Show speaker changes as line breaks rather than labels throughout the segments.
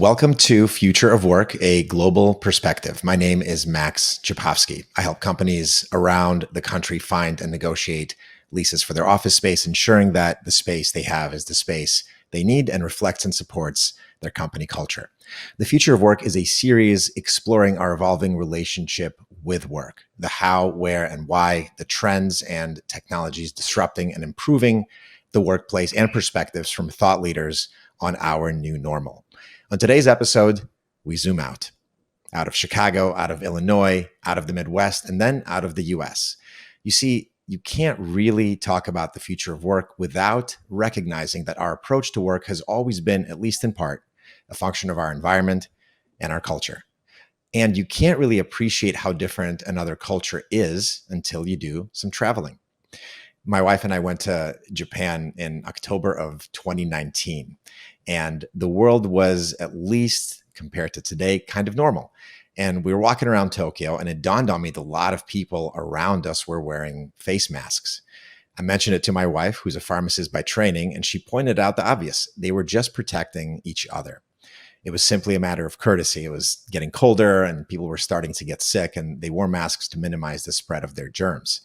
Welcome to Future of Work, a global perspective. My name is Max Czapowski. I help companies around the country find and negotiate leases for their office space, ensuring that the space they have is the space they need and reflects and supports their company culture. The Future of Work is a series exploring our evolving relationship with work, the how, where, and why, the trends and technologies disrupting and improving the workplace, and perspectives from thought leaders on our new normal. On today's episode, we zoom out of Chicago, out of Illinois, out of the Midwest, and then out of the US. You see, you can't really talk about the future of work without recognizing that our approach to work has always been, at least in part, a function of our environment and our culture. And you can't really appreciate how different another culture is until you do some traveling. My wife and I went to Japan in October of 2019, and the world was, at least compared to today, kind of normal. And we were walking around Tokyo, and it dawned on me that a lot of people around us were wearing face masks. I mentioned it to my wife, who's a pharmacist by training, and she pointed out the obvious. They were just protecting each other. It was simply a matter of courtesy. It was getting colder, and people were starting to get sick, and they wore masks to minimize the spread of their germs.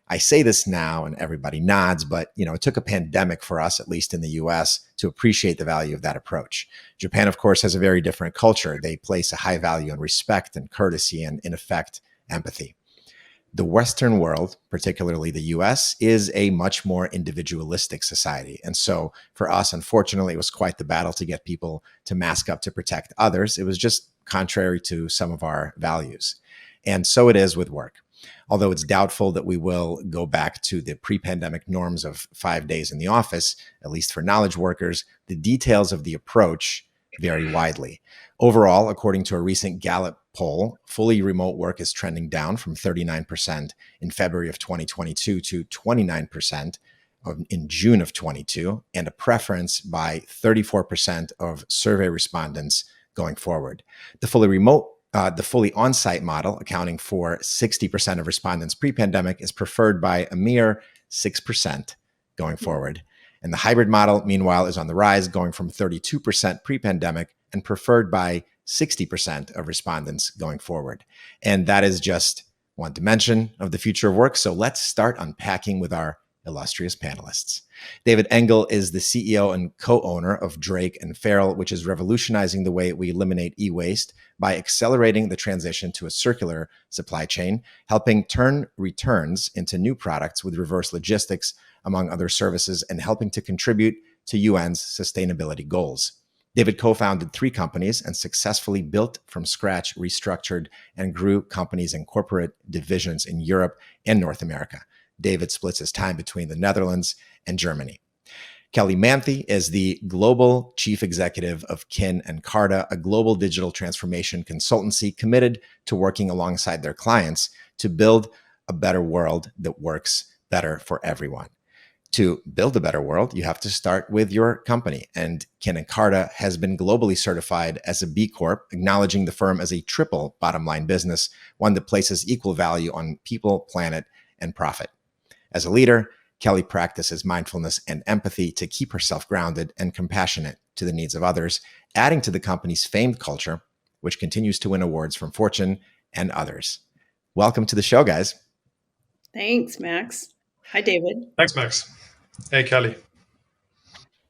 I say this now and everybody nods, but it took a pandemic for us, at least in the US, to appreciate the value of that approach. Japan, of course, has a very different culture. They place a high value on respect and courtesy and, in effect, empathy. The Western world, particularly the US, is a much more individualistic society. And so for us, unfortunately, it was quite the battle to get people to mask up to protect others. It was just contrary to some of our values. And so it is with work. Although it's doubtful that we will go back to the pre-pandemic norms of 5 days in the office, at least for knowledge workers, the details of the approach vary widely. Overall, according to a recent Gallup poll, fully remote work is trending down from 39% in February of 2022 to 29% in June of 22, and a preference by 34% of survey respondents going forward. The fully on-site model, accounting for 60% of respondents pre-pandemic, is preferred by a mere 6% going forward. And the hybrid model, meanwhile, is on the rise, going from 32% pre-pandemic and preferred by 60% of respondents going forward. And that is just one dimension of the future of work. So let's start unpacking with our illustrious panelists. David Engel is the CEO and co-owner of Drake and Farrell, which is revolutionizing the way we eliminate e-waste by accelerating the transition to a circular supply chain, helping turn returns into new products with reverse logistics, among other services, and helping to contribute to UN's sustainability goals. David co-founded 3 companies and successfully built from scratch, restructured, and grew companies and corporate divisions in Europe and North America. David splits his time between the Netherlands and Germany. Kelly Manthey is the global chief executive of Kin and Carta, a global digital transformation consultancy committed to working alongside their clients to build a better world that works better for everyone. To build a better world, you have to start with your company. And Kin and Carta has been globally certified as a B Corp, acknowledging the firm as a triple bottom line business, one that places equal value on people, planet, and profit. As a leader, Kelly practices mindfulness and empathy to keep herself grounded and compassionate to the needs of others, adding to the company's famed culture, which continues to win awards from Fortune and others. Welcome to the show, guys.
Thanks, Max. Hi, David.
Thanks, Max. Hey, Kelly.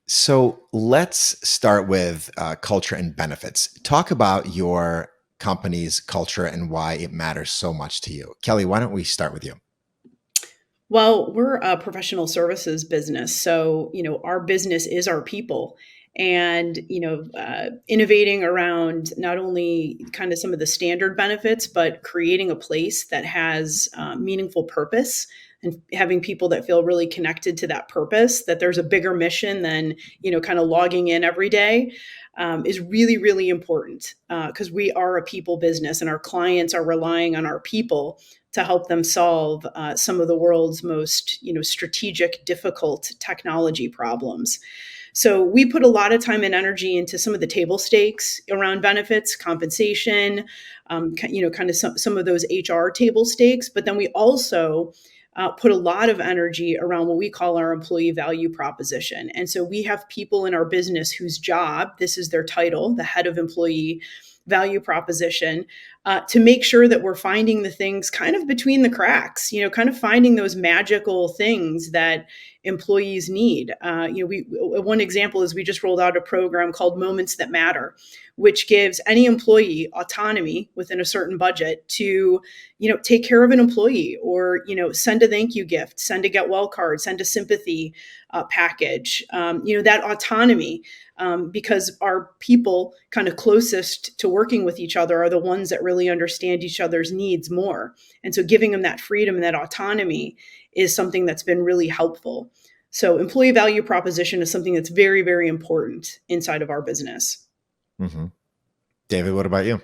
So let's start with culture and benefits. Talk about your company's culture and why it matters so much to you. Kelly, why don't we start with you?
Well, we're a professional services business. So, our business is our people. And, innovating around not only kind of some of the standard benefits, but creating a place that has meaningful purpose and having people that feel really connected to that purpose, that there's a bigger mission than, kind of logging in every day, is really, really important because we are a people business and our clients are relying on our people to help them solve some of the world's most, strategic, difficult technology problems. So we put a lot of time and energy into some of the table stakes around benefits, compensation, kind of some of those HR table stakes. But then we also put a lot of energy around what we call our employee value proposition. And so we have people in our business whose job, this is their title, the head of employee value proposition, to make sure that we're finding the things kind of between the cracks, kind of finding those magical things that employees need. One example is we just rolled out a program called Moments That Matter, which gives any employee autonomy within a certain budget to, take care of an employee, or, send a thank you gift, send a get well card, send a sympathy package, that autonomy. Because our people kind of closest to working with each other are the ones that really understand each other's needs more. And so giving them that freedom and that autonomy is something that's been really helpful. So employee value proposition is something that's very, very important inside of our business.
Mm-hmm. David, what about you?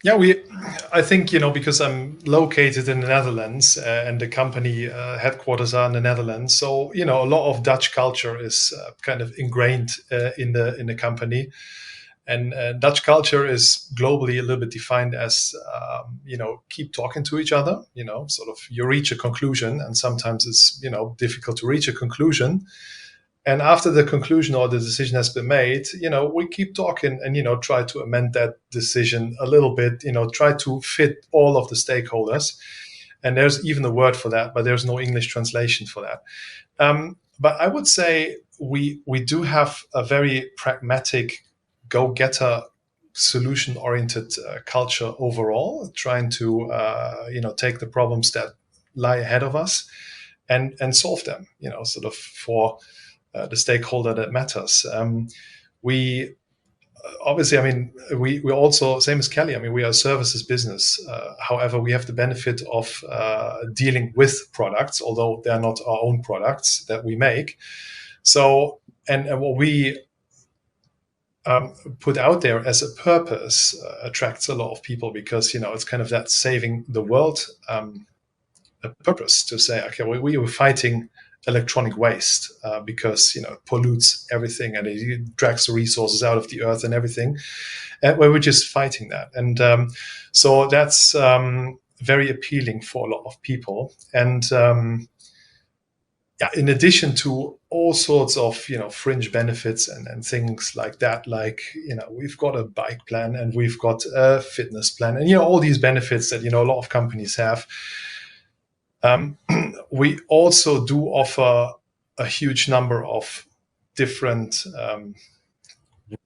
Yeah, I think, because I'm located in the Netherlands and the company headquarters are in the Netherlands. So, a lot of Dutch culture is kind of ingrained in the company. And Dutch culture is globally a little bit defined as, keep talking to each other, sort of you reach a conclusion, and sometimes it's, difficult to reach a conclusion. And after the conclusion or the decision has been made, we keep talking and, try to amend that decision a little bit, try to fit all of the stakeholders. And there's even a word for that, but there's no English translation for that. But I would say we do have a very pragmatic, go-getter, solution-oriented culture overall, trying to, take the problems that lie ahead of us and solve them, sort of for the stakeholder that matters. We obviously, we also, same as Kelly, we are a services business. However, we have the benefit of dealing with products, although they are not our own products that we make. So, and what we put out there as a purpose attracts a lot of people, because, it's kind of that saving the world purpose, to say, okay, we were fighting electronic waste because it pollutes everything and it drags the resources out of the earth and everything, and we're just fighting that. And so that's very appealing for a lot of people. And in addition to all sorts of fringe benefits and things like that, like we've got a bike plan and we've got a fitness plan, and all these benefits that a lot of companies have. We also do offer a huge number of different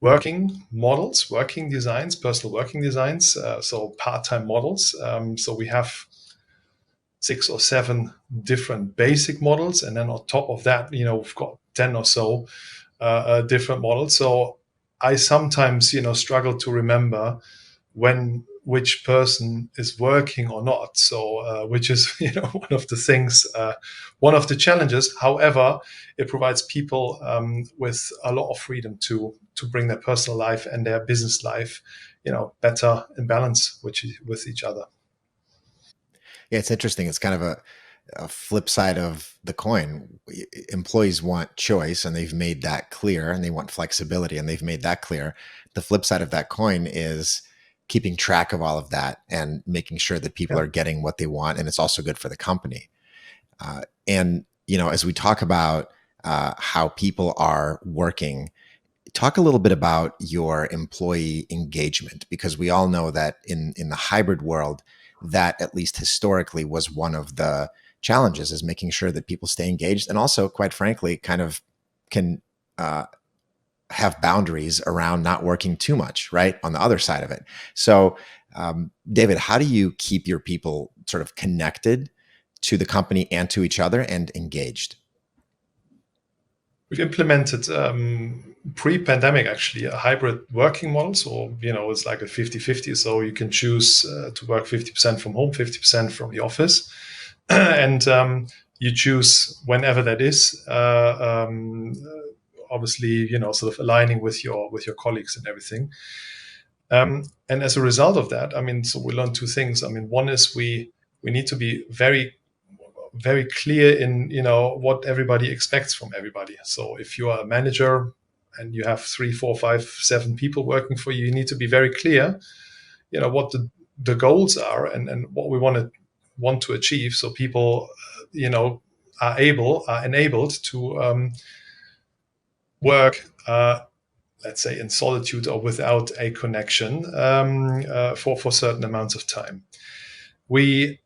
working models, working designs, personal working designs, so part-time models. So we have 6 or 7 different basic models, and then on top of that, we've got 10 or so different models. So I sometimes, struggle to remember which person is working or not. So, which is, one of the things, one of the challenges. However, it provides people with a lot of freedom to bring their personal life and their business life, better in balance with each other.
Yeah, it's interesting. It's kind of a flip side of the coin. Employees want choice, and they've made that clear, and they want flexibility, and they've made that clear. The flip side of that coin is keeping track of all of that and making sure that people are getting what they want. And it's also good for the company. And, as we talk about how people are working, talk a little bit about your employee engagement, because we all know that in the hybrid world, that at least historically was one of the challenges, is making sure that people stay engaged, and also, quite frankly, kind of can have boundaries around not working too much, right, on the other side of it. So, David, how do you keep your people sort of connected to the company and to each other and engaged?
We've implemented pre-pandemic, actually, a hybrid working model. So, it's like a 50-50. So you can choose to work 50% from home, 50% from the office. And you choose whenever that is. Obviously, sort of aligning with your colleagues and everything. And as a result of that, so we learned 2 things. One is we need to be very, very clear in, what everybody expects from everybody. So if you are a manager and you have 3, 4, 5, 7 people working for you, you need to be very clear, what the goals are and what we want to want to achieve. So people, are enabled to work, let's say, in solitude or without a connection for certain amounts of time. We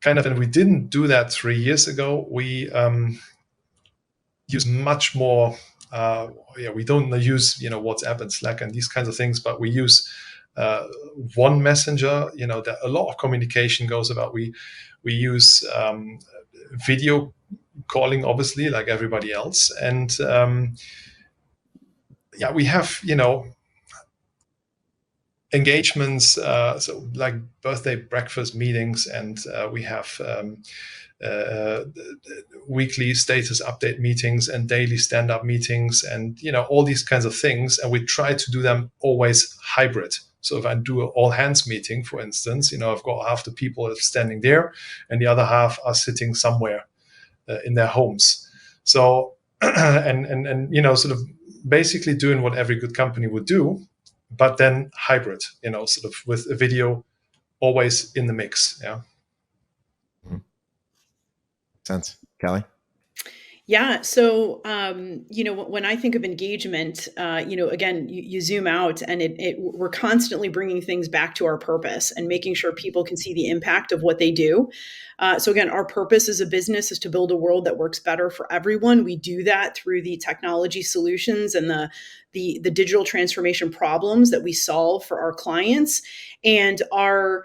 and we didn't do that 3 years ago. We use much more. We don't use WhatsApp and Slack and these kinds of things, but we use one messenger. That a lot of communication goes about. We use video calling, obviously, like everybody else, and we have engagements, so like birthday breakfast meetings, and we have weekly status update meetings and daily stand-up meetings, and all these kinds of things, and we try to do them always hybrid. So if I do an all hands meeting, for instance, I've got half the people standing there and the other half are sitting somewhere in their homes. So and sort of basically doing what every good company would do, but then hybrid, sort of with a video always in the mix. Yeah.
Mm-hmm. Sense. Kelly?
Yeah. So, when I think of engagement, again, you zoom out and we're constantly bringing things back to our purpose and making sure people can see the impact of what they do. So again, our purpose as a business is to build a world that works better for everyone. We do that through the technology solutions and the digital transformation problems that we solve for our clients, and our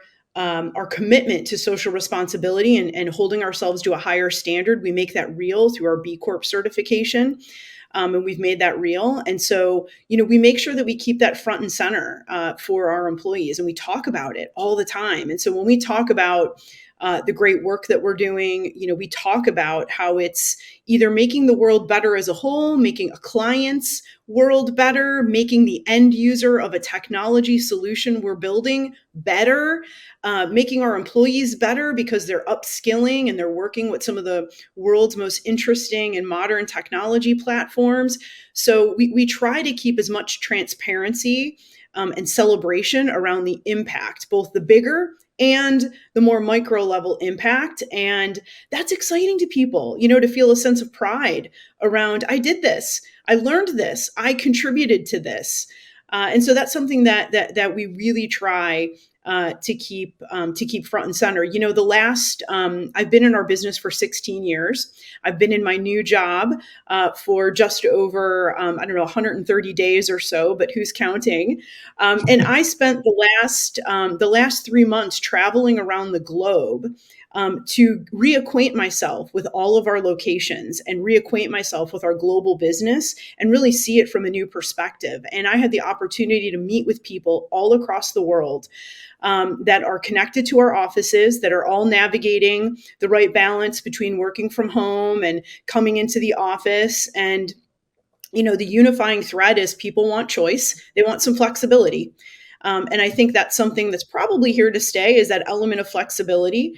commitment to social responsibility and holding ourselves to a higher standard. We make that real through our B Corp certification. And we've made that real. And so, we make sure that we keep that front and center for our employees, and we talk about it all the time. And so when we talk about the great work that we're doing, we talk about how it's either making the world better as a whole, making a client's world better, making the end user of a technology solution we're building better, making our employees better because they're upskilling and they're working with some of the world's most interesting and modern technology platforms. So we try to keep as much transparency and celebration around the impact, both the bigger and the more micro level impact. And that's exciting to people, to feel a sense of pride around, I did this, I learned this, I contributed to this. And so that's something that we really try to keep front and center. I've been in our business for 16 years. I've been in my new job for just over 130 days or so, but who's counting? And I spent the last 3 months traveling around the globe to reacquaint myself with all of our locations and reacquaint myself with our global business and really see it from a new perspective. And I had the opportunity to meet with people all across the world that are connected to our offices, that are all navigating the right balance between working from home and coming into the office. And, the unifying thread is people want choice. They want some flexibility. And I think that's something that's probably here to stay, is that element of flexibility.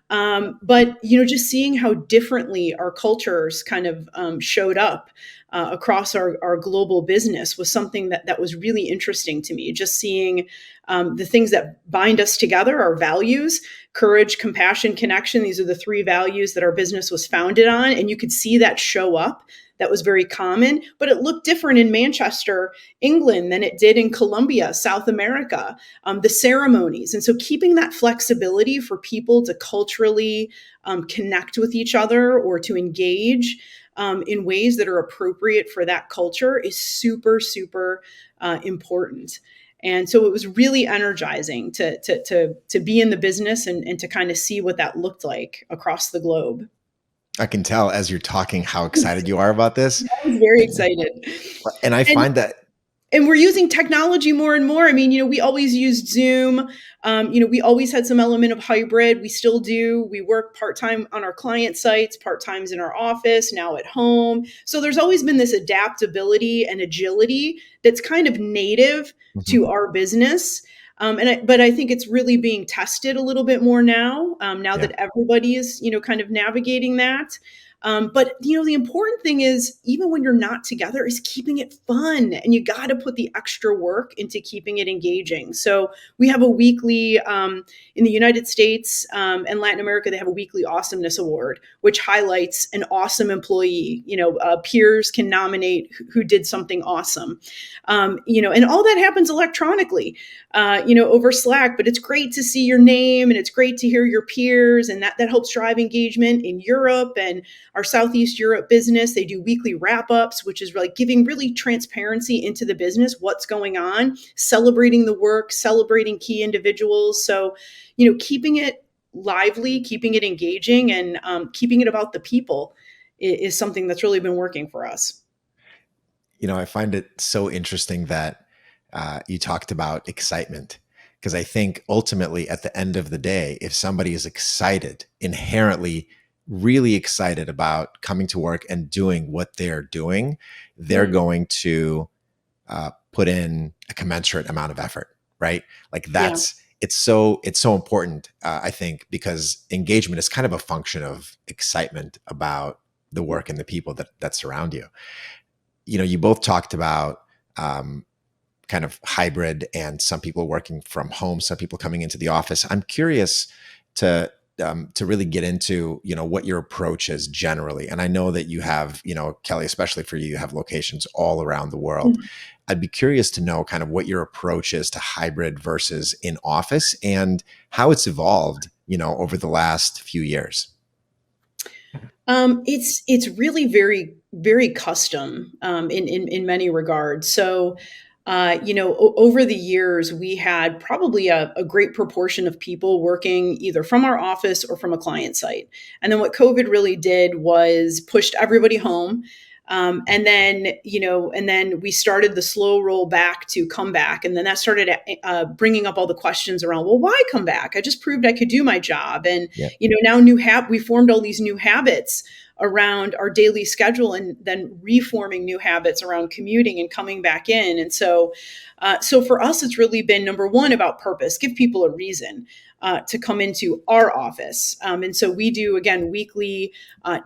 But, just seeing how differently our cultures kind of showed up across our global business was something that was really interesting to me. Just seeing the things that bind us together, our values: courage, compassion, connection. These are the 3 values that our business was founded on. And you could see that show up. That was very common, but it looked different in Manchester, England, than it did in Colombia, South America, the ceremonies. And so keeping that flexibility for people to culturally connect with each other or to engage in ways that are appropriate for that culture is super, super important. And so it was really energizing to be in the business and to kind of see what that looked like across the globe.
I can tell as you're talking how excited you are about this.
I was very excited.
And I find that.
And we're using technology more and more. I mean, we always used Zoom. We always had some element of hybrid. We still do. We work part-time on our client sites, part-times in our office, now at home. So there's always been this adaptability and agility that's kind of native to our business. But I think it's really being tested a little bit more now, that everybody is, kind of navigating that. But the important thing is, even when you're not together, is keeping it fun, and you got to put the extra work into keeping it engaging. So we have a weekly in the United States and Latin America. They have a weekly Awesomeness Award, which highlights an awesome employee. Peers can nominate who did something awesome. And all that happens electronically, over Slack. But it's great to see your name, and it's great to hear your peers, and that helps drive engagement in Europe and our Southeast Europe business. They do weekly wrap ups, which is like giving really transparency into the business, what's going on, celebrating the work, celebrating key individuals. So, keeping it lively, keeping it engaging, and keeping it about the people is something that's really been working for us.
I find it so interesting that you talked about excitement, because I think ultimately at the end of the day, if somebody is excited, inherently really excited about coming to work and doing what they're doing, they're going to put in a commensurate amount of effort, right? Like it's so important, I think, because engagement is kind of a function of excitement about the work and the people that surround you. You both talked about kind of hybrid, and some people working from home, some people coming into the office. I'm curious to really get into, what your approach is generally. And I know that you have, Kelly, especially for you, you have locations all around the world. I'd be curious to know kind of what your approach is to hybrid versus in office, and how it's evolved, over the last few years.
It's really very, very custom in many regards. So, over the years, we had probably a great proportion of people working either from our office or from a client site. And then what COVID really did was pushed everybody home. And then we started the slow roll back to come back. And then that started bringing up all the questions around, well, why come back? I just proved I could do my job. And, now we formed all these new habits around our daily schedule, and then reforming new habits around commuting and coming back in. And so for us, it's really been, number one, about purpose, give people a reason to come into our office. And so we do, again, weekly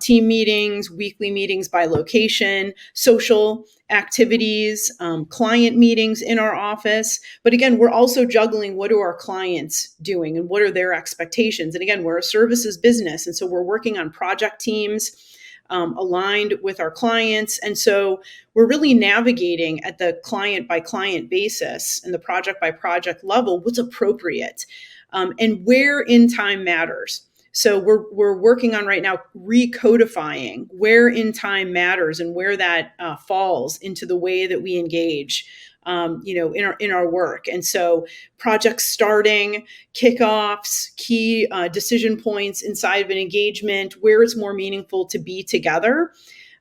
team meetings, weekly meetings by location, social activities, client meetings in our office. But again, we're also juggling, what are our clients doing and what are their expectations? And again, we're a services business. And so we're working on project teams aligned with our clients. And so we're really navigating at the client by client basis and the project by project level what's appropriate and where in time matters. So we're working on right now recodifying where in time matters and where that falls into the way that we engage, in our work. And so projects starting, kickoffs, key decision points inside of an engagement, where it's more meaningful to be together.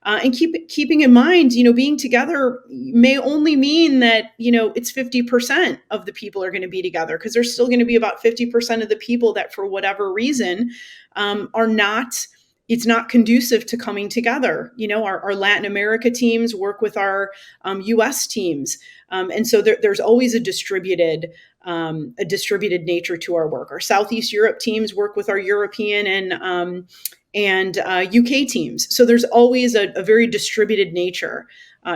And keeping in mind, being together may only mean that, it's 50% of the people are going to be together, because there's still going to be about 50% of the people that, for whatever reason, it's not conducive to coming together. Our Latin America teams work with our US teams. And so there's always a distributed nature to our work. Our Southeast Europe teams work with our European and UK teams. So there's always a very distributed nature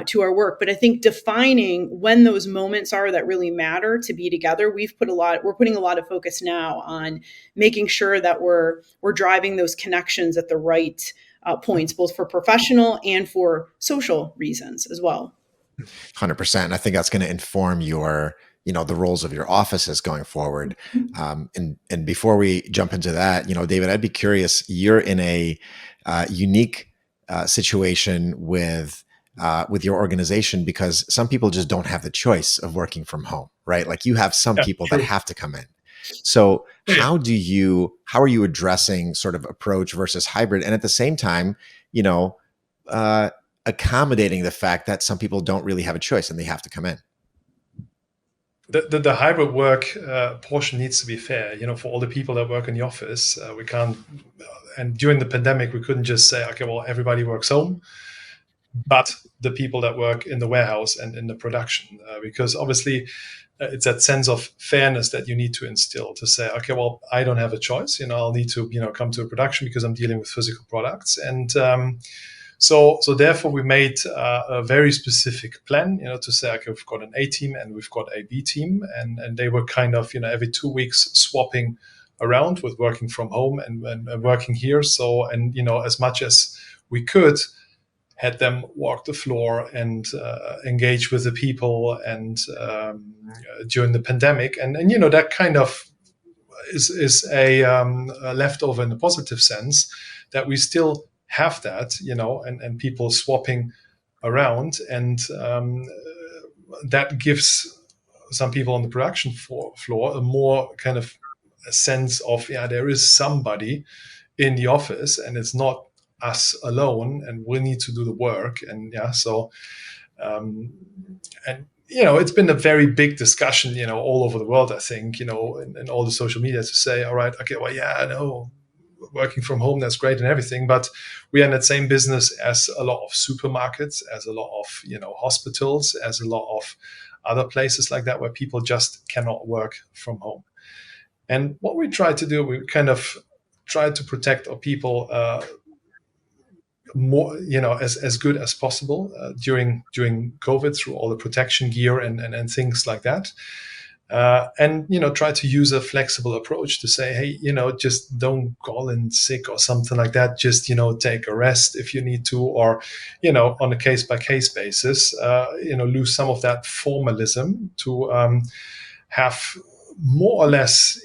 to our work. But I think defining when those moments are that really matter to be together, we're putting a lot of focus now on making sure that we're driving those connections at the right points, both for professional and for social reasons as well.
100%. And I think that's going to inform your, the roles of your offices going forward. And before we jump into that, David, I'd be curious, you're in a unique situation with your organization, because some people just don't have the choice of working from home, right? Like you have some people that have to come in. So how are you addressing sort of approach versus hybrid? And at the same time, accommodating the fact that some people don't really have a choice and they have to come in?
The hybrid work portion needs to be fair, for all the people that work in the office. We can't, and during the pandemic, we couldn't just say, okay, well, everybody works home. but the people that work in the warehouse and in the production, because obviously it's that sense of fairness that you need to instill to say, okay, well, I don't have a choice. I'll need to, come to a production because I'm dealing with physical products. And so therefore we made a very specific plan, to say, okay, we've got an A team and we've got a B team, and they were kind of, every 2 weeks swapping around with working from home and working here. So, and, as much as we could, had them walk the floor and engage with the people and during the pandemic. And that kind of is a leftover in a positive sense, that we still have that, and people swapping around. And that gives some people on the production floor a more kind of a sense of, there is somebody in the office and it's not us alone, and we need to do the work. And and it's been a very big discussion, all over the world, I think, in all the social media, to say, all right, okay, well, I know working from home, that's great and everything, but we are in that same business as a lot of supermarkets, as a lot of, hospitals, as a lot of other places like that, where people just cannot work from home. And what we try to do, we kind of try to protect our people more, as good as possible during COVID, through all the protection gear and things like that. And try to use a flexible approach to say, hey, just don't call in sick or something like that. Just take a rest if you need to, or on a case by case basis, lose some of that formalism to have more or less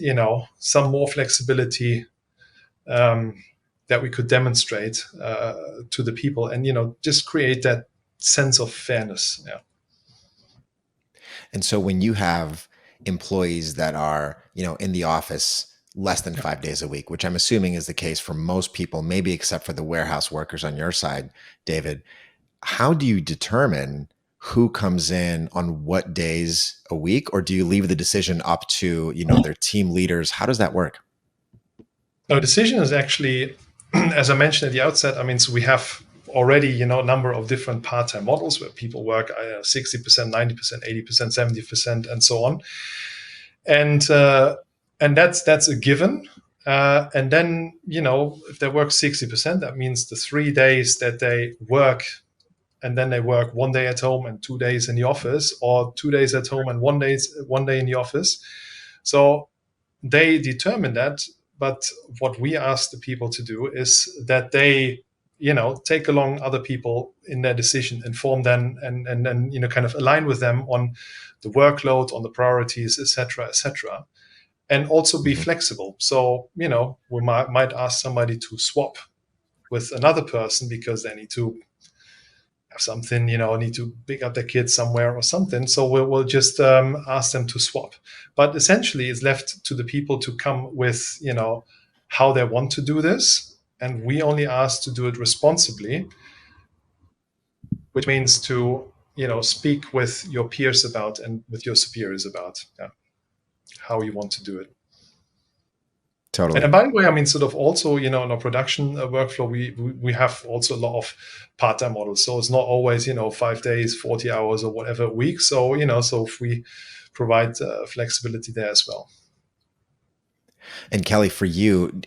some more flexibility that we could demonstrate to the people, and just create that sense of fairness. Yeah.
And so when you have employees that are, in the office less than 5 days a week, which I'm assuming is the case for most people, maybe except for the warehouse workers on your side, David, how do you determine who comes in on what days a week? Or do you leave the decision up to, their team leaders? How does that work?
No, decision is actually, as I mentioned at the outset, so we have already, a number of different part-time models where people work 60%, 90%, 80%, 70%, and so on. And that's a given. And then, if they work 60%, that means the 3 days that they work, and then they work 1 day at home and 2 days in the office, or 2 days at home and 1 day in the office. So they determine that. But what we ask the people to do is that they, take along other people in their decision, inform them, and then, kind of align with them on the workload, on the priorities, etc., etc., and also be flexible. So, we might ask somebody to swap with another person because they need to have something, need to pick up their kids somewhere or something. So we'll just ask them to swap. But essentially, it's left to the people to come with, how they want to do this. And we only ask to do it responsibly, which means to, speak with your peers about, and with your superiors about how you want to do it.
Totally.
And by the way, sort of also, in our production workflow, we have also a lot of part-time models. So it's not always, 5 days, 40 hours or whatever a week. So, so if we provide flexibility there as well.
And Kelly, for you,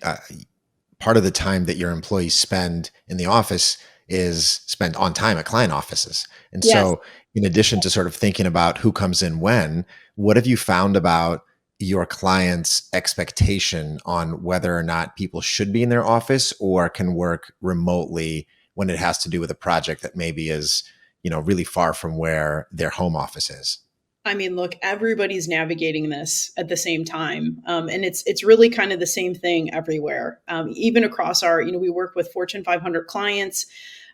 part of the time that your employees spend in the office is spent on time at client offices. And
Yes.
so in addition to sort of thinking about who comes in when, what have you found about your clients' expectation on whether or not people should be in their office or can work remotely when it has to do with a project that maybe is, really far from where their home office is?
Look, everybody's navigating this at the same time. And it's really kind of the same thing everywhere. Even across our, we work with Fortune 500 clients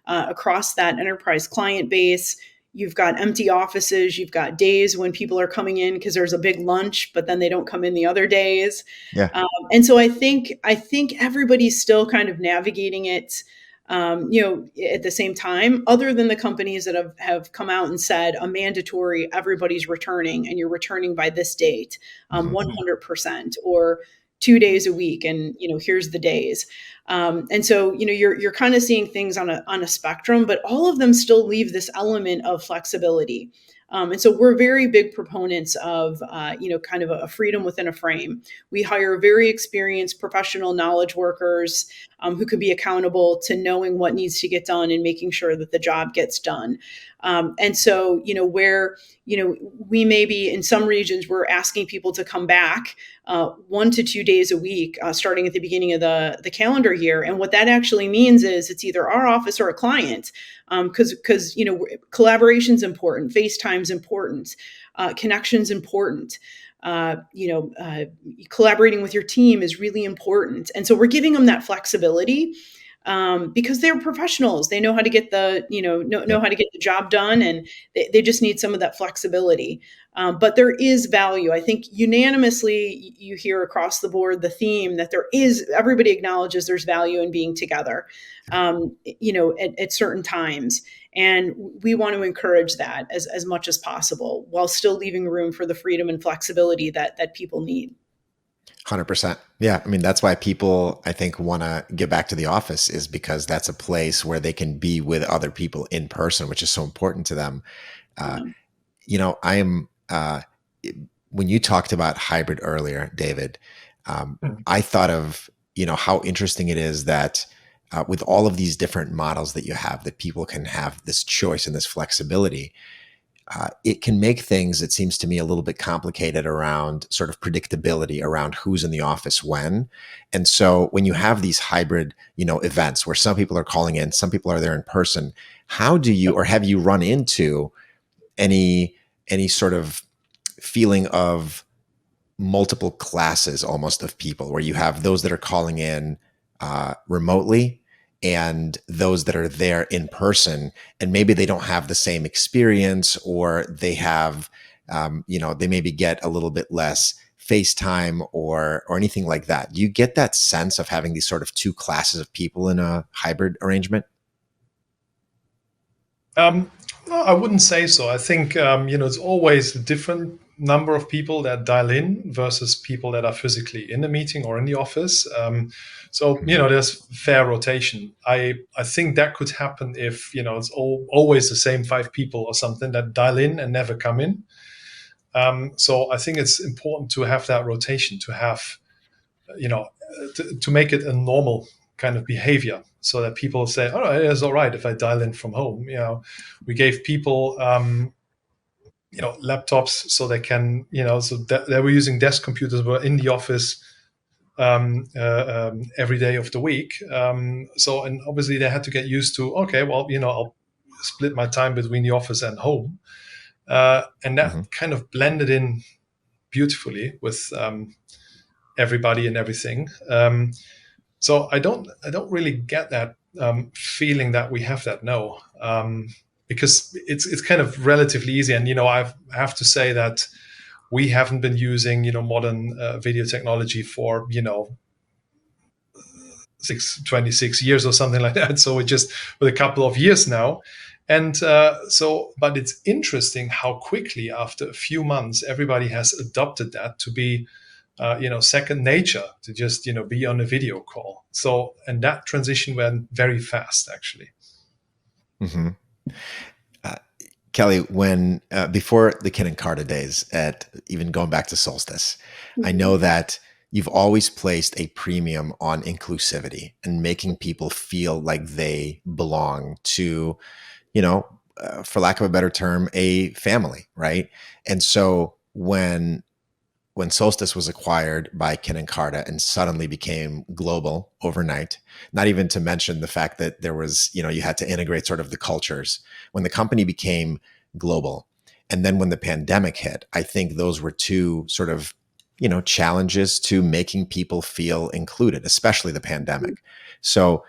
across that enterprise client base. You've got empty offices. You've got days when people are coming in because there's a big lunch, but then they don't come in the other days.
Yeah.
And so I think everybody's still kind of navigating it, at the same time, other than the companies that have come out and said a mandatory, everybody's returning and you're returning by this date, 100%, or 2 days a week, and here's the days. And so you're kind of seeing things on a spectrum, but all of them still leave this element of flexibility. And so we're very big proponents of kind of a freedom within a frame. We hire very experienced professional knowledge workers who can be accountable to knowing what needs to get done and making sure that the job gets done. And so where we may be in some regions, we're asking people to come back 1 to 2 days a week, starting at the beginning of the calendar year. And what that actually means is it's either our office or a client, because collaboration's important, FaceTime's important, connection's important. Collaborating with your team is really important. And so we're giving them that flexibility because they're professionals. They know how to get know how to get the job done, and they just need some of that flexibility. But there is value. I think unanimously you hear across the board the theme that everybody acknowledges there's value in being together, at certain times. And we want to encourage that as much as possible while still leaving room for the freedom and flexibility that people need.
100%. Yeah. I mean, that's why people, I think, want to get back to the office, is because that's a place where they can be with other people in person, which is so important to them. I am, when you talked about hybrid earlier, David, I thought of, how interesting it is that with all of these different models that you have, that people can have this choice and this flexibility. It can make things, it seems to me, a little bit complicated around sort of predictability around who's in the office when. And so when you have these hybrid, events where some people are calling in, some people are there in person, how do you, or have you run into any sort of feeling of multiple classes almost of people, where you have those that are calling in remotely and those that are there in person, and maybe they don't have the same experience, or they have, they maybe get a little bit less FaceTime or anything like that. Do you get that sense of having these sort of two classes of people in a hybrid arrangement?
No, I wouldn't say so. I think it's always a different number of people that dial in versus people that are physically in the meeting or in the office. So there's fair rotation. I think that could happen if it's always the same 5 people or something that dial in and never come in. So I think it's important to have that rotation, to have to make it a normal kind of behavior, so that people say, "Oh, it's all right if I dial in from home." We gave people laptops so they can they were using desk computers, were in the office every day of the week. And obviously they had to get used to, okay, well, I'll split my time between the office and home. And that kind of blended in beautifully with everybody and everything. So I don't really get that feeling that we have that, no, because it's kind of relatively easy. And I have to say that we haven't been using modern video technology for 26 years or something like that. So we're just with a couple of years now. And but it's interesting how quickly, after a few months, everybody has adopted that to be second nature, to just be on a video call. So, and that transition went very fast, actually.
Mm-hmm. Kelly, when before the Ken and Carta days, at even going back to Solstice, I know that you've always placed a premium on inclusivity and making people feel like they belong to, for lack of a better term, a family, right? And so when Solstice was acquired by Ken and Carta and suddenly became global overnight, not even to mention the fact that there was, you had to integrate sort of the cultures. When the company became global, and then when the pandemic hit, I think those were two sort of, challenges to making people feel included, especially the pandemic. So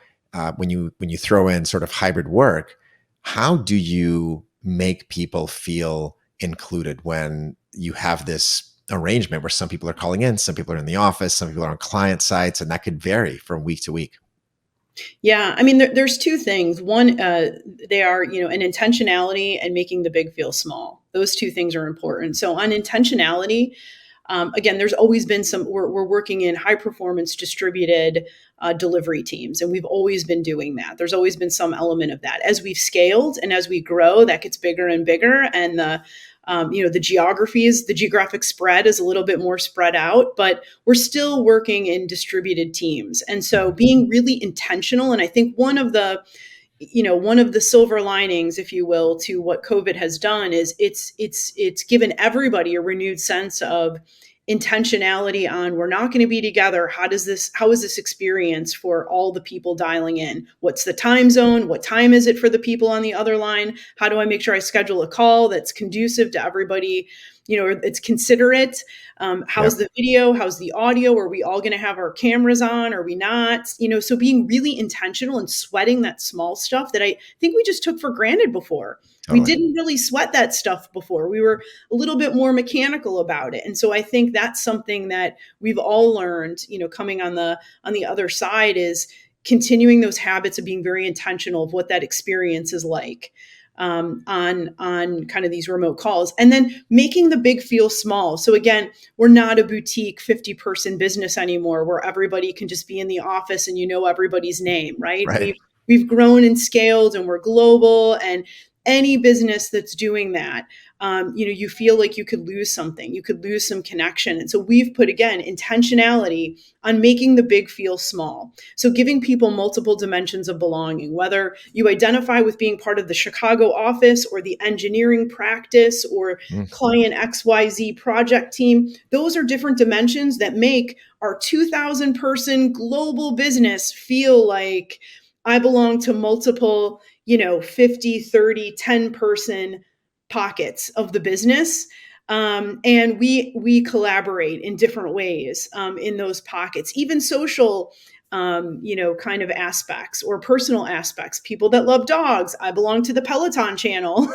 when you throw in sort of hybrid work, how do you make people feel included when you have this arrangement where some people are calling in, some people are in the office, some people are on client sites, and that could vary from week to week?
Yeah, I mean, there's two things. One, they are, an intentionality and making the big feel small. Those two things are important. So on intentionality, Again, there's always been we're working in high performance distributed delivery teams, and we've always been doing that. There's always been some element of that. As we've scaled and as we grow, that gets bigger and bigger, and the geographic spread is a little bit more spread out, but we're still working in distributed teams. And so being really intentional, and I think one of the silver linings, if you will, to what COVID has done is it's given everybody a renewed sense of intentionality on, we're not going to be together. How is this experience for all the people dialing in? What's the time zone? What time is it for the people on the other line? How do I make sure I schedule a call that's conducive to everybody? It's considerate. How's the video? How's the audio? Are we all going to have our cameras on? Are we not? So being really intentional and sweating that small stuff that I think we just took for granted before. Totally. We didn't really sweat that stuff before. We were a little bit more mechanical about it. And so I think that's something that we've all learned, coming on the other side, is continuing those habits of being very intentional of what that experience is like. On kind of these remote calls, and then making the big feel small. So again, we're not a boutique 50-person business anymore where everybody can just be in the office and everybody's name, right? We've grown and scaled, and we're global, and any business that's doing that, you feel like you could lose something, you could lose some connection. And so we've put, again, intentionality on making the big feel small. So giving people multiple dimensions of belonging, whether you identify with being part of the Chicago office or the engineering practice or client XYZ project team, those are different dimensions that make our 2,000 person global business feel like I belong to multiple 50, 30, 10 person pockets of the business. And we collaborate in different ways in those pockets, even social, kind of aspects or personal aspects. People that love dogs, I belong to the Peloton channel.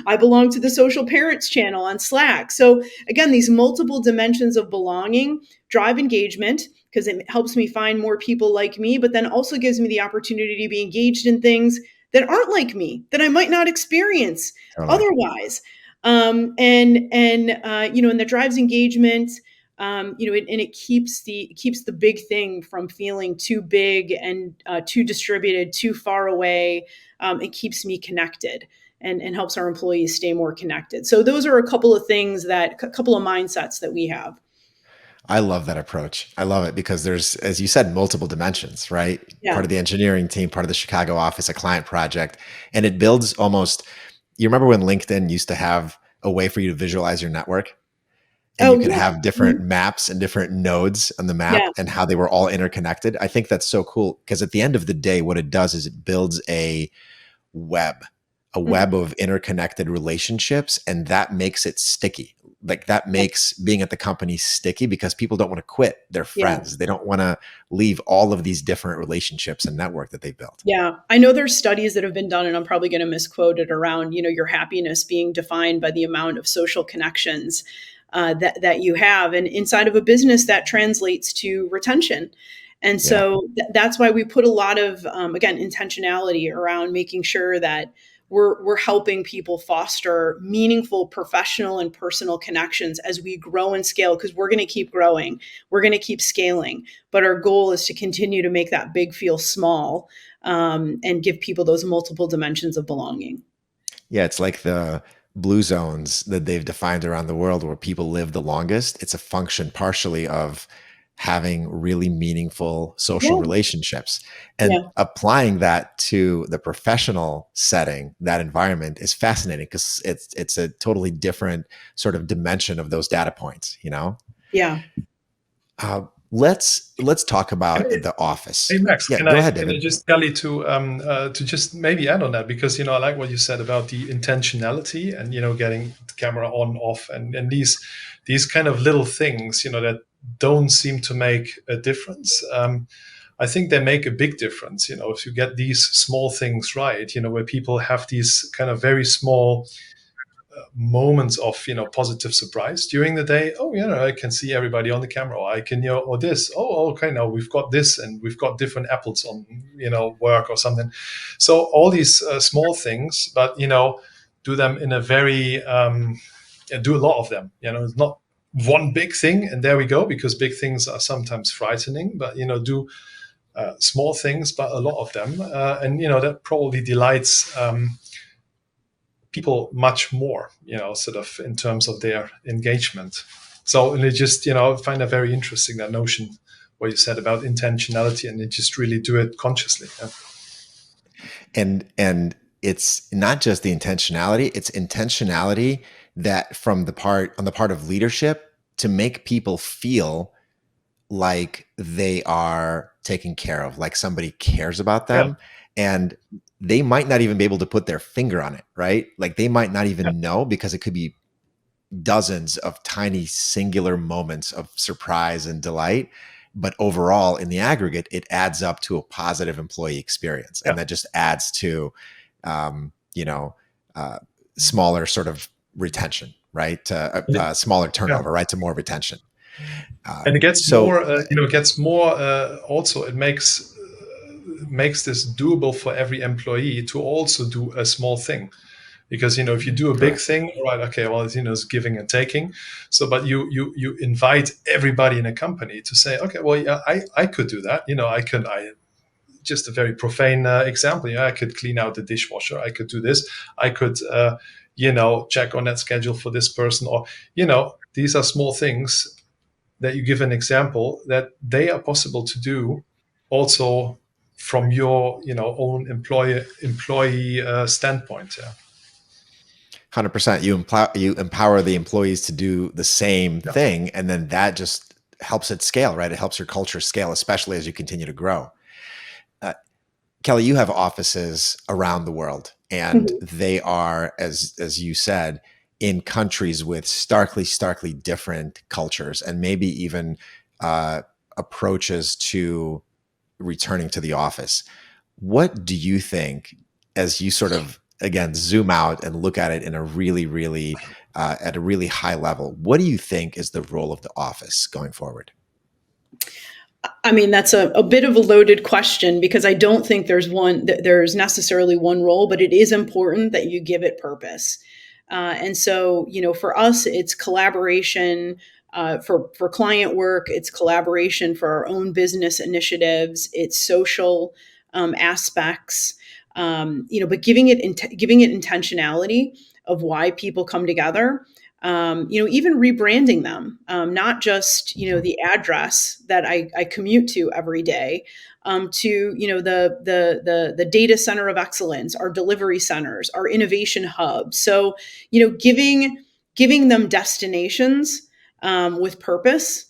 I belong to the social parents channel on Slack. So again, these multiple dimensions of belonging drive engagement, because it helps me find more people like me, but then also gives me the opportunity to be engaged in things that aren't like me, that I might not experience otherwise. And that drives engagement, and it keeps the big thing from feeling too big and too distributed, too far away. It keeps me connected and helps our employees stay more connected. So those are a couple of mindsets that we have.
I love that approach. I love it because there's, as you said, multiple dimensions, right?
Yeah.
Part of the engineering team, part of the Chicago office, a client project, and it builds almost, you remember when LinkedIn used to have a way for you to visualize your network? And you could have different maps and different nodes on the map and how they were all interconnected. I think that's so cool because at the end of the day, what it does is it builds a web of interconnected relationships, and that makes it sticky. Like that makes being at the company sticky because people don't want to quit their friends. They don't want to leave all of these different relationships and network that they built.
Yeah. I know there's studies that have been done, and I'm probably going to misquote it, around, your happiness being defined by the amount of social connections that you have. And inside of a business, that translates to retention. And so that's why we put a lot of, again, intentionality around making sure that we're helping people foster meaningful professional and personal connections as we grow and scale, because we're going to keep growing. We're going to keep scaling. But our goal is to continue to make that big feel small, and give people those multiple dimensions of belonging.
Yeah, it's like the blue zones that they've defined around the world where people live the longest. It's a function partially of having really meaningful social relationships, and applying that to the professional setting, that environment is fascinating because it's a totally different sort of dimension of those data points,
Yeah.
Let's talk about the office.
Hey Max,
go ahead, David.
Can I just tell you to just maybe add on that, because I like what you said about the intentionality and getting the camera on, off, and these kind of little things that don't seem to make a difference. I think they make a big difference. If you get these small things right, where people have these kind of very small moments of positive surprise during the day. Oh, I can see everybody on the camera, or I can or this, okay, now we've got this, and we've got different apples on work or something. So all these small things, but do them in a very do a lot of them. It's not one big thing and there we go, because big things are sometimes frightening, but do small things, but a lot of them, and that probably delights people much more, sort of in terms of their engagement. So, and it just, I find that very interesting, that notion what you said about intentionality, and they just really do it consciously. Yeah.
And it's not just the intentionality, it's intentionality that on the part of leadership to make people feel like they are taken care of, like somebody cares about
Yeah.
them. And they might not even be able to put their finger on it, right? Like they might not even know, because it could be dozens of tiny singular moments of surprise and delight. But overall, in the aggregate, it adds up to a positive employee experience. And that just adds to, um, you know, smaller sort of retention, right? Smaller turnover, right? To more retention.
And it gets
So,
more, it gets more, also, it makes this doable for every employee to also do a small thing. Because if you do a big thing, right? Okay, well, it's giving and taking. So, but you invite everybody in a company to say, okay, well, yeah, I could do that. I just a very profane example. I could clean out the dishwasher. I could do this. I could, check on that schedule for this person. Or these are small things that you give an example that they are possible to do, also from your own employee standpoint. Yeah.
100%, you empower the employees to do the same thing, and then that just helps it scale, right? It helps your culture scale, especially as you continue to grow. Kelly, you have offices around the world, and they are, as you said, in countries with starkly different cultures, and maybe even approaches to returning to the office. What do you think, as you sort of again zoom out and look at it in a really at a really high level, what do you think is the role of the office going forward?
I mean, that's a bit of a loaded question, because I don't think there's necessarily one role, but it is important that you give it purpose. And so, for us, it's collaboration. For client work, it's collaboration for our own business initiatives. It's social aspects. But giving it intentionality of why people come together. Even rebranding them, not just the address that I commute to every day, to the data center of excellence, our delivery centers, our innovation hubs. So giving them destinations with purpose.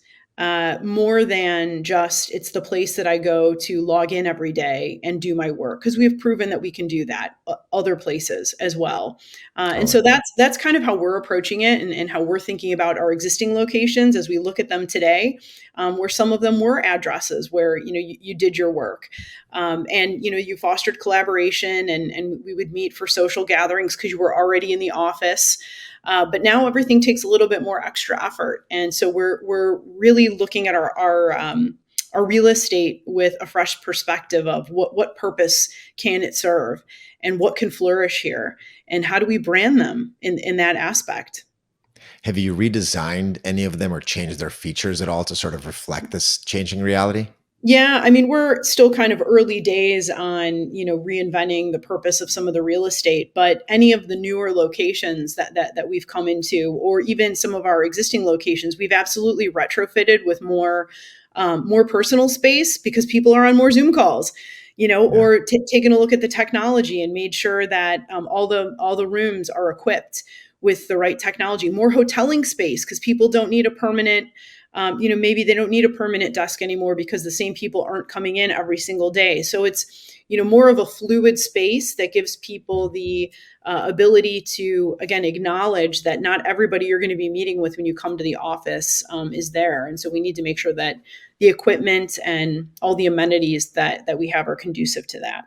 More than just it's the place that I go to log in every day and do my work, because we have proven that we can do that other places as well. And so that's kind of how we're approaching it, and how we're thinking about our existing locations as we look at them today, where some of them were addresses where you did your work, and you fostered collaboration, and we would meet for social gatherings because you were already in the office. But now everything takes a little bit more extra effort, and so we're really looking at our real estate with a fresh perspective of what purpose can it serve, and what can flourish here, and how do we brand them in that aspect.
Have you redesigned any of them or changed their features at all to sort of reflect this changing reality?
Yeah, I mean, we're still kind of early days on, reinventing the purpose of some of the real estate, but any of the newer locations that we've come into, or even some of our existing locations, we've absolutely retrofitted with more personal space, because people are on more Zoom calls, or taking a look at the technology and made sure that all the rooms are equipped with the right technology, more hoteling space, because people don't need a permanent maybe they don't need a permanent desk anymore because the same people aren't coming in every single day. So it's, more of a fluid space that gives people the ability to, again, acknowledge that not everybody you're going to be meeting with when you come to the office is there. And so we need to make sure that the equipment and all the amenities that we have are conducive to that.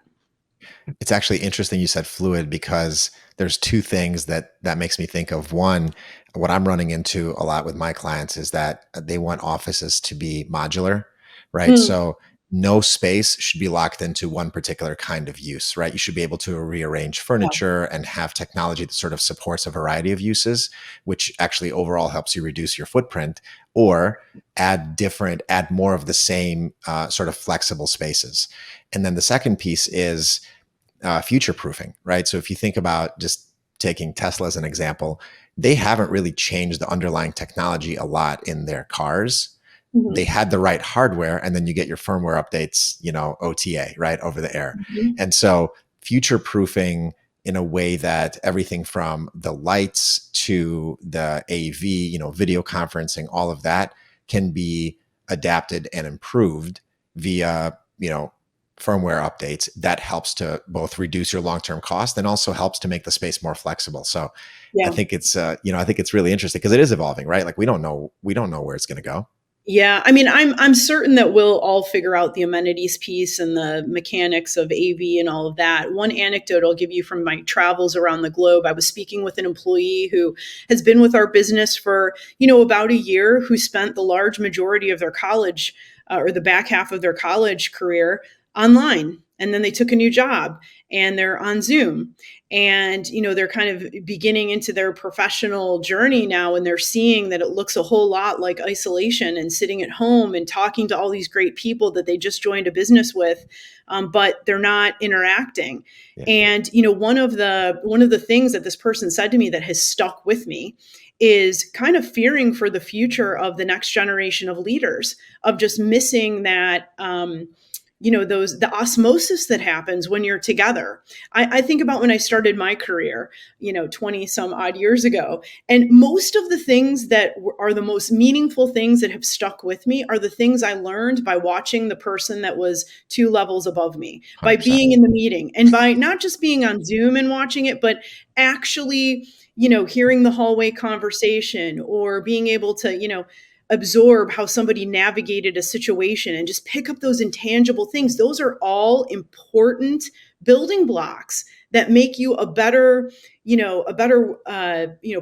It's actually interesting you said fluid, because there's two things that makes me think of. One, what I'm running into a lot with my clients is that they want offices to be modular, right?
Hmm.
So no space should be locked into one particular kind of use, right? You should be able to rearrange furniture and have technology that sort of supports a variety of uses, which actually overall helps you reduce your footprint, or add more of the same sort of flexible spaces. And then the second piece is future proofing, right? So if you think about just taking Tesla as an example, they haven't really changed the underlying technology a lot in their cars.
Mm-hmm.
They had the right hardware, and then you get your firmware updates, OTA, right, over the air.
Mm-hmm.
And so future proofing in a way that everything from the lights to the AV, video conferencing, all of that can be adapted and improved via, firmware updates. That helps to both reduce your long-term cost and also helps to make the space more flexible. So
Yeah.
I think it's, I think it's really interesting because it is evolving, right? Like we don't know where it's going to go.
Yeah, I mean, I'm certain that we'll all figure out the amenities piece and the mechanics of AV and all of that. One anecdote I'll give you from my travels around the globe. I was speaking with an employee who has been with our business for, about a year, who spent the large majority of their college or the back half of their college career online. And then they took a new job and they're on Zoom. And, they're kind of beginning into their professional journey now, and they're seeing that it looks a whole lot like isolation and sitting at home and talking to all these great people that they just joined a business with, but they're not interacting. Yeah. And, one of the things that this person said to me that has stuck with me is kind of fearing for the future of the next generation of leaders, of just missing that, the osmosis that happens when you're together. I think about when I started my career, 20 some odd years ago. And most of the things that are the most meaningful things that have stuck with me are the things I learned by watching the person that was 2 levels above me, 100%. By being in the meeting, and by not just being on Zoom and watching it, but actually, hearing the hallway conversation, or being able to, absorb how somebody navigated a situation and just pick up those intangible things. Those are all important building blocks that make you a better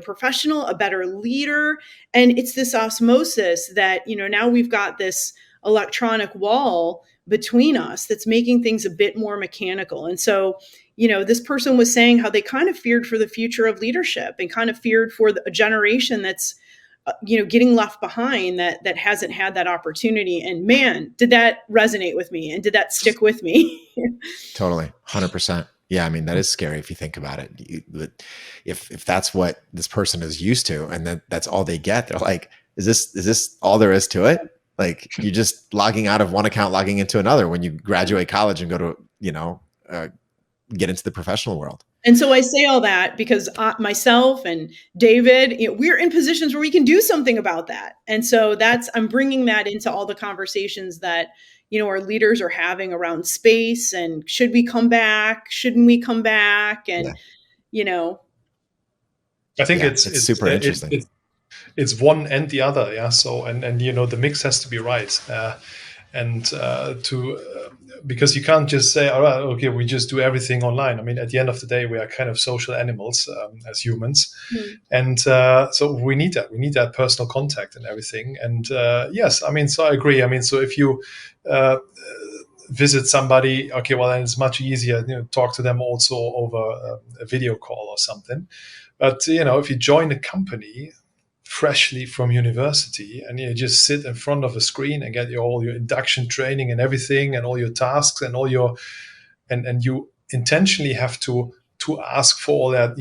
professional, a better leader. And it's this osmosis that, now we've got this electronic wall between us that's making things a bit more mechanical. And so, this person was saying how they kind of feared for the future of leadership and kind of feared for a generation that's getting left behind that hasn't had that opportunity. And man, did that resonate with me, and did that stick with me?
Totally. 100%. Yeah. I mean, that is scary if you think about it. If that's what this person is used to, and then that's all they get, they're like, is this all there is to it? Like, you're just logging out of one account, logging into another when you graduate college and go to, get into the professional world.
And so I say all that because myself and David, we're in positions where we can do something about that. And so I'm bringing that into all the conversations that, our leaders are having around space, and should we come back? Shouldn't we come back? And,
I think it's
super interesting.
It's one and the other. Yeah. So, and the mix has to be right. Because you can't just say, all right, okay, we just do everything online. I mean, at the end of the day, we are kind of social animals as humans. Mm. And so we need that. We need that personal contact and everything. And yes, I mean, so I agree. I mean, so if you visit somebody, okay, well, then it's much easier, talk to them also over a video call or something. But, if you join a company freshly from university and you just sit in front of a screen and get all your induction training and everything and all your tasks and all your and you intentionally have to ask for all that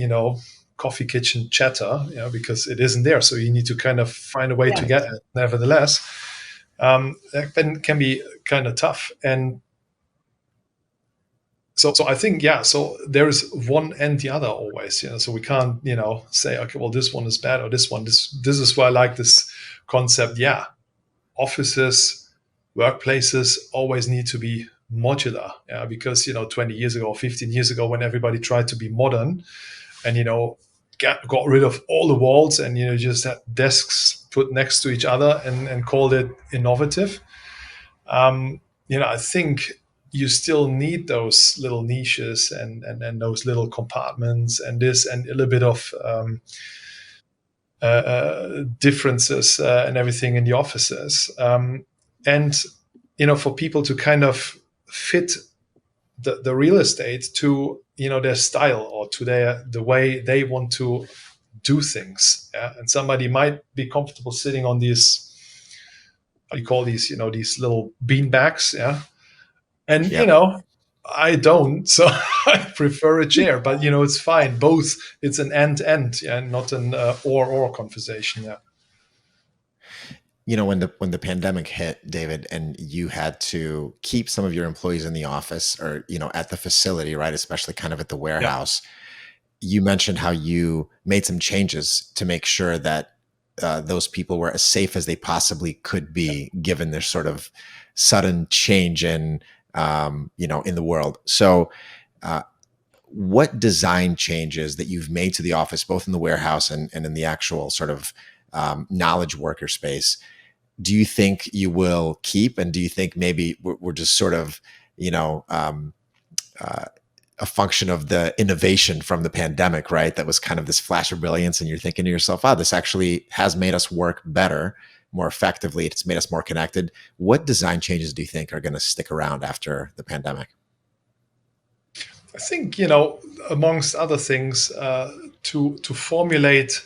coffee kitchen chatter because it isn't there, so you need to kind of find a way to get it nevertheless. That can be kind of tough. And so I think, so there is one and the other always, so we can't, say, okay, well, this one is bad or this one, this is why I like this concept. Yeah. Offices, workplaces always need to be modular, because, 20 years ago, 15 years ago, when everybody tried to be modern and, got rid of all the walls and, just had desks put next to each other and called it innovative. I think you still need those little niches and those little compartments and this and a little bit of differences and everything in the offices. And for people to kind of fit the real estate to their style or to the way they want to do things. Yeah? And somebody might be comfortable sitting on these, what do you call these, these little bean bags. Yeah. And,
Yep.
I don't, so I prefer a chair, but it's fine. Both, it's an and, yeah, not an or conversation. Yeah.
When the pandemic hit, David, and you had to keep some of your employees in the office or, at the facility, right? Especially kind of at the
Yeah.
warehouse. You mentioned how you made some changes to make sure that those people were as safe as they possibly could be, given their sort of sudden change in the world. So, uh, what design changes that you've made to the office, both in the warehouse and in the actual sort of knowledge worker space, do you think you will keep? And do you think maybe we're just sort of, uh, a function of the innovation from the pandemic, right? That was kind of this flash of brilliance. And you're thinking to yourself, oh, this actually has made us work better, more effectively. It's made us more connected. What design changes do you think are going to stick around after the pandemic?
I think, amongst other things, to formulate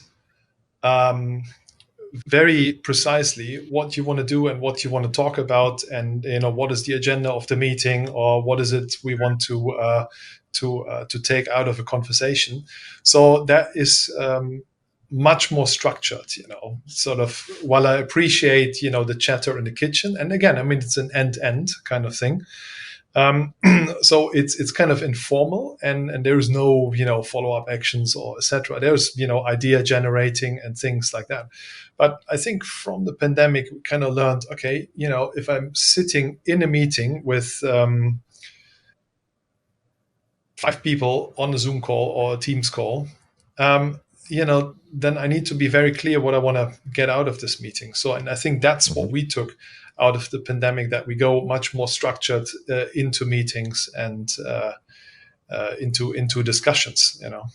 very precisely what you want to do and what you want to talk about, and what is the agenda of the meeting, or what is it we want to take out of a conversation. So that is much more structured. Sort of. While I appreciate the chatter in the kitchen, and again, I mean, it's an end kind of thing. So it's kind of informal, and there is no follow-up actions or etc. There's idea generating and things like that. But I think from the pandemic we kind of learned, okay, if I'm sitting in a meeting with 5 people on a Zoom call or a Teams call, then I need to be very clear what I want to get out of this meeting. So, and I think that's what we took out of the pandemic, that we go much more structured into meetings and into discussions.
Kind of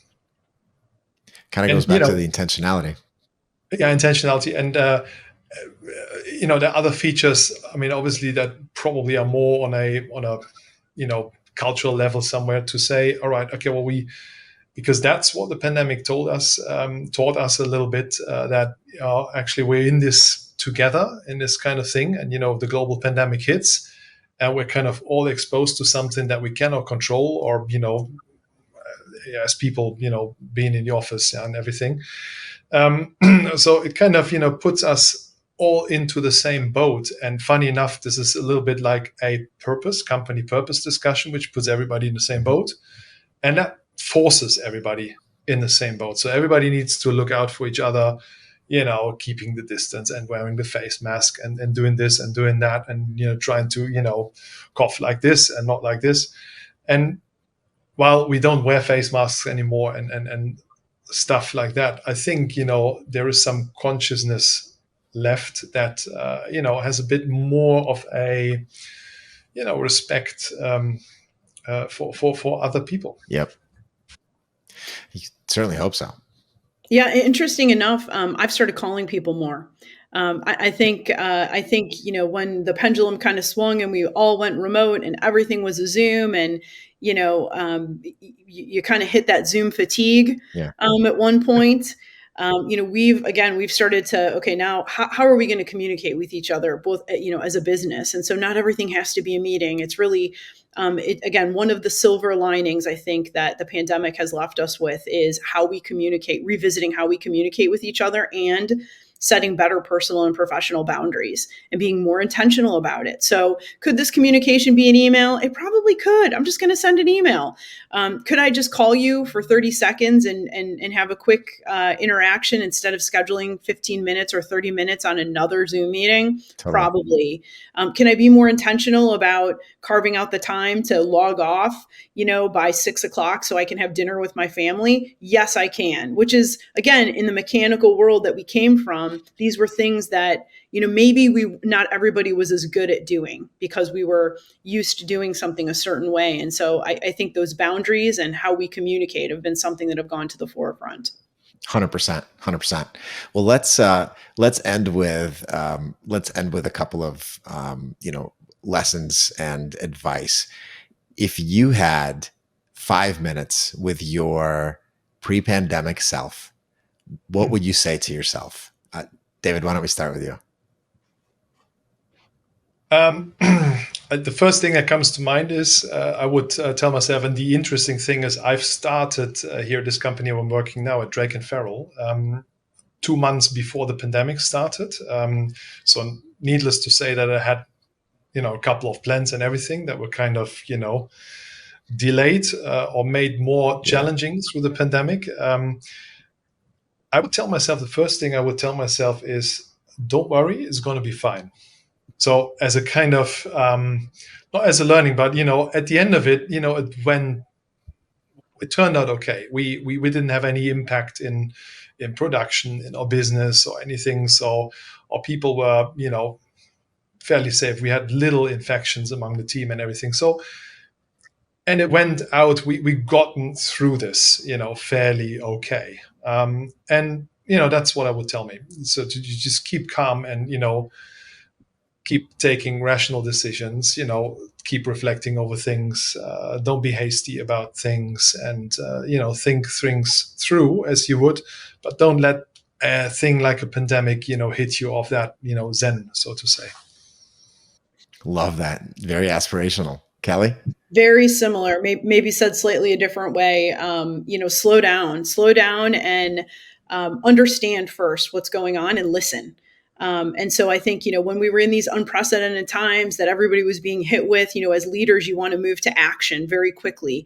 And
goes back to the intentionality.
yeah, intentionality, and the other features. I mean, obviously, that probably are more on a cultural level somewhere, to say, all right, okay, well, because that's what the pandemic taught us a little bit, that actually we're in this together in this kind of thing, and the global pandemic hits, and we're kind of all exposed to something that we cannot control, or as people being in the office and everything. So it kind of puts us all into the same boat. And funny enough, this is a little bit like a company purpose discussion, which puts everybody in the same boat, and that forces everybody in the same boat. So everybody needs to look out for each other, keeping the distance and wearing the face mask, and doing this and doing that, and trying to cough like this and not like this. And while we don't wear face masks anymore and stuff like that, I think there is some consciousness left that has a bit more of a respect for other people.
Yep. You certainly hope so.
Yeah, interesting enough, I've started calling people more. I think when the pendulum kind of swung and we all went remote and everything was a Zoom, and you kind of hit that Zoom fatigue.
Yeah.
At one point. We've started to, okay, now how are we going to communicate with each other, both as a business? And so not everything has to be a meeting. It's really again, one of the silver linings I think that the pandemic has left us with is how we communicate, revisiting how we communicate with each other, and setting better personal and professional boundaries and being more intentional about it. So could this communication be an email? It probably could. I'm just going to send an email. Could I just call you for 30 seconds and have a quick interaction instead of scheduling 15 minutes or 30 minutes on another Zoom meeting?
Totally.
Probably. Can I be more intentional about carving out the time to log off, by 6:00 so I can have dinner with my family? Yes, I can, which is, again, in the mechanical world that we came from, these were things that, maybe not everybody was as good at doing because we were used to doing something a certain way. And so I think those boundaries and how we communicate have been something that have gone to the forefront.
100%. Well, let's end with a couple of lessons and advice. If you had 5 minutes with your pre-pandemic self, what would you say to yourself? David, why don't we start with you?
The first thing that comes to mind is I would tell myself, and the interesting thing is I've started here, this company I'm working now at, Drake and Farrell, 2 months before the pandemic started. So needless to say that I had, a couple of plans and everything that were kind of, delayed or made more challenging through the pandemic. I would tell myself, the first thing I would tell myself is, don't worry, it's going to be fine. So as a kind of, not as a learning, but, at the end of it, it turned out okay. We didn't have any impact in production, in our business or anything. So our people were, fairly safe. We had little infections among the team and everything. So, and it went out, we gotten through this, fairly okay. And, that's what I would tell me. So to just keep calm and, keep taking rational decisions, keep reflecting over things, don't be hasty about things, and, think things through as you would, but don't let a thing like a pandemic, hit you off that, zen, so to say.
Love that. Very aspirational. Kelly?
Very similar, maybe said slightly a different way. Slow down and understand first what's going on and listen. And so I think, when we were in these unprecedented times that everybody was being hit with, as leaders, you want to move to action very quickly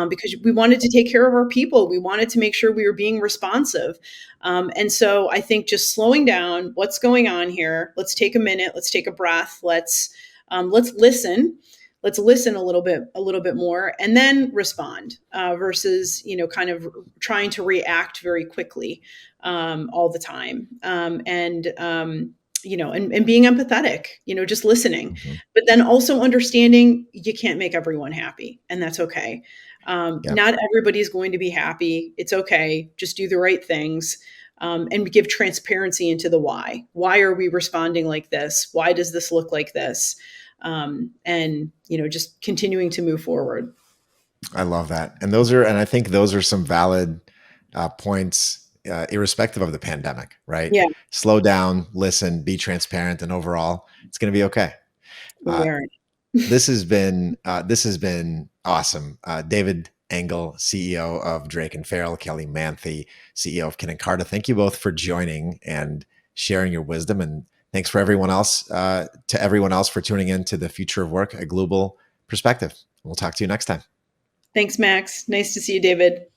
because we wanted to take care of our people. We wanted to make sure we were being responsive. And so I think just slowing down, what's going on here? Let's take a minute. Let's take a breath. Let's listen. Let's listen a little bit more, and then respond versus, kind of trying to react very quickly all the time. And being empathetic, just listening, but then also understanding you can't make everyone happy, and that's okay. Not everybody's going to be happy. It's okay. Just do the right things. And give transparency into the why. Why are we responding like this? Why does this look like this? And just continuing to move forward.
I love that. And I think those are some valid points, irrespective of the pandemic, right?
Yeah.
Slow down, listen, be transparent, and overall, it's going to be okay. This has been awesome. David Engel, CEO of Drake and Farrell, Kelly Manthey, CEO of Carta. Thank you both for joining and sharing your wisdom, and thanks for everyone else for tuning in to The Future of Work, a global perspective. We'll talk to you next time.
Thanks, Max. Nice to see you, David.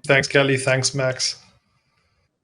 Thanks, Kelly. Thanks, Max.